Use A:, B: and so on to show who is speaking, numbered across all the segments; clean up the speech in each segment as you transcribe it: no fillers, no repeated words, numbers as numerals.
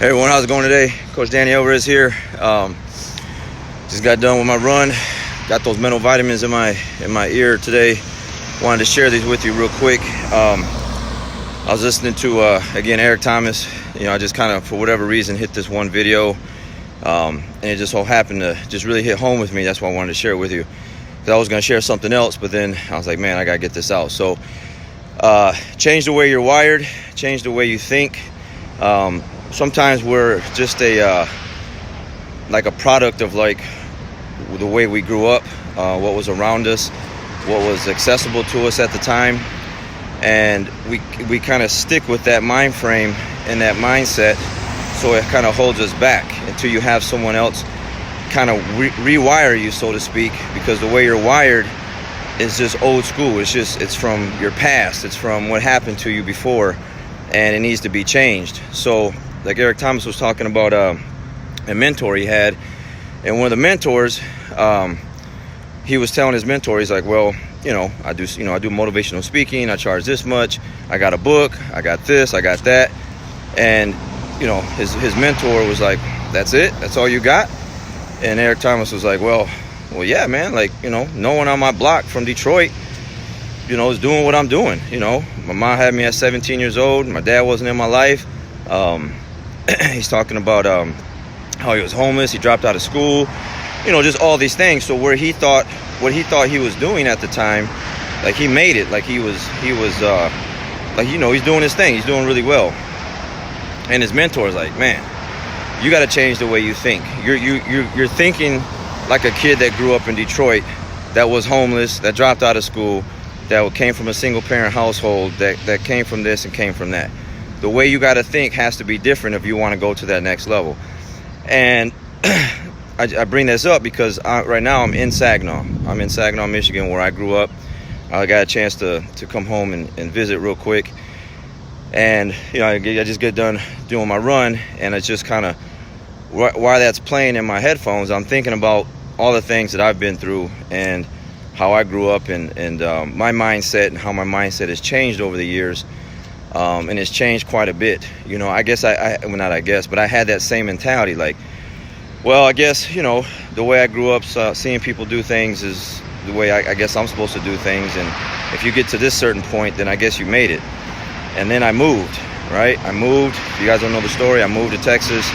A: Hey everyone, how's it going today? Coach Danny Alvarez here. Just got done with my run. Got those mental vitamins in my ear today. Wanted to share these with you real quick. I was listening to again Eric Thomas. I just kind of for whatever reason hit this one video, and it just so happened to just really hit home with me. That's why I wanted to share it with you. Because I was going to share something else, but then I was like, man, I gotta get this out. So change the way you're wired. Change the way you think. Sometimes we're just like a product of like the way we grew up, what was around us, what was accessible to us at the time, and we kind of stick with that mind frame and that mindset, so it kind of holds us back until you have someone else kind of rewire you, so to speak, because the way you're wired is just old school. It's from your past. It's from what happened to you before, and it needs to be changed. So like Eric Thomas was talking about a mentor he had, and one of the mentors, he was telling his mentor, he's like, well, I do motivational speaking. I charge this much. I got a book. I got this. I got that. And his mentor was like, that's it? That's all you got? And Eric Thomas was like, well, yeah, man. Like, no one on my block from Detroit, is doing what I'm doing. My mom had me at 17 years old. My dad wasn't in my life. He's talking about how he was homeless. He dropped out of school. Just all these things. So what he thought he was doing at the time, like he made it. Like he was like he's doing his thing. He's doing really well. And his mentor is like, man, you got to change the way you think. You're thinking like a kid that grew up in Detroit, that was homeless, that dropped out of school, that came from a single parent household, that came from this and came from that. The way you got to think has to be different if you want to go to that next level. And I bring this up because right now I'm in Saginaw. I'm in Saginaw, Michigan, where I grew up. I got a chance to come home and visit real quick. And, I just get done doing my run, and it's just kind of, while that's playing in my headphones, I'm thinking about all the things that I've been through and how I grew up and my mindset and how my mindset has changed over the years. And it's changed quite a bit. I guess but I had that same mentality. Like, well, I guess, the way I grew up, seeing people do things is the way I guess I'm supposed to do things. And if you get to this certain point, then I guess you made it. And then I moved, right? If you guys don't know the story, I moved to Texas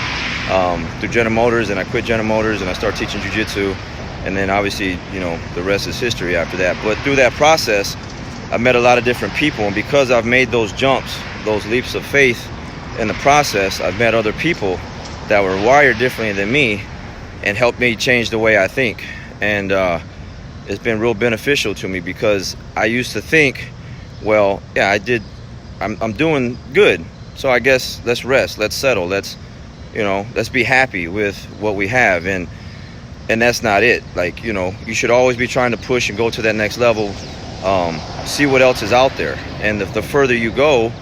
A: through General Motors, and I quit General Motors and I started teaching jiu-jitsu. And then obviously, the rest is history after that. But through that process, I met a lot of different people, and because I've made those jumps, those leaps of faith in the process, I've met other people that were wired differently than me and helped me change the way I think. And it's been real beneficial to me, because I used to think, well, yeah, I'm doing good, so I guess let's rest, let's settle, let's be happy with what we have, and that's not it. Like, you should always be trying to push and go to that next level. See what else is out there, and the further you go,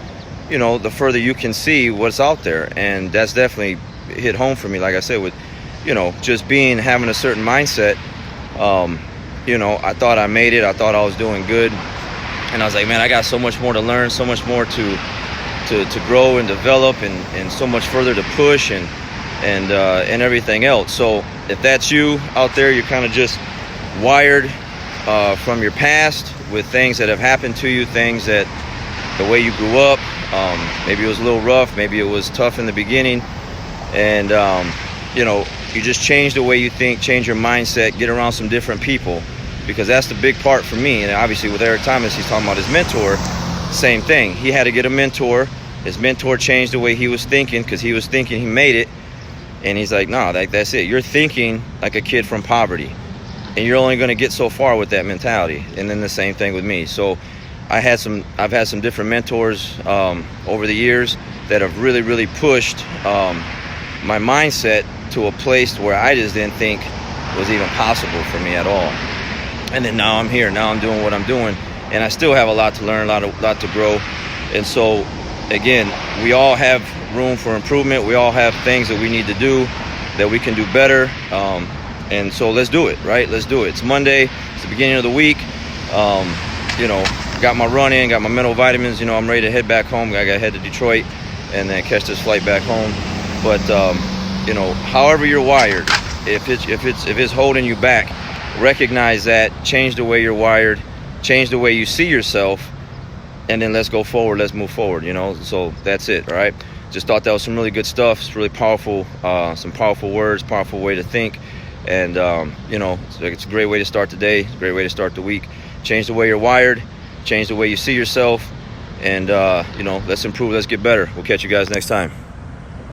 A: the further you can see what's out there. And that's definitely hit home for me, like I said, with just having a certain mindset. I thought I made it, I thought I was doing good, and I was like, man, I got so much more to learn, so much more to grow and develop, and so much further to push and everything else. So if that's you out there, you're kind of just wired from your past with things that have happened to you, things that the way you grew up, maybe it was a little rough, maybe it was tough in the beginning, and you just change the way you think, change your mindset, get around some different people, because that's the big part for me. And obviously with Eric Thomas, he's talking about his mentor, same thing. He had to get a mentor. His mentor changed the way he was thinking, because he was thinking he made it, and he's like, no, that's it. You're thinking like a kid from poverty, and you're only going to get so far with that mentality. And then the same thing with me. So I've had some different mentors over the years that have really, really pushed my mindset to a place where I just didn't think was even possible for me at all. And then now I'm here. Now I'm doing what I'm doing, and I still have a lot to learn, a lot to grow. And so, again, we all have room for improvement. We all have things that we need to do that we can do better. And so let's do it, right? Let's do it. It's Monday. It's the beginning of the week. Got my run in, got my mental vitamins. I'm ready to head back home. I got to head to Detroit and then catch this flight back home. But you know, however you're wired, if it's holding you back, recognize that, change the way you're wired, change the way you see yourself, and then let's go forward, let's move forward, you know. So that's it. All right, just thought that was some really good stuff. It's really powerful, some powerful words, powerful way to think. And you know, it's a great way to start the day, it's a great way to start the week. Change the way you're wired, change the way you see yourself, and you know, let's improve, let's get better. We'll catch you guys next time.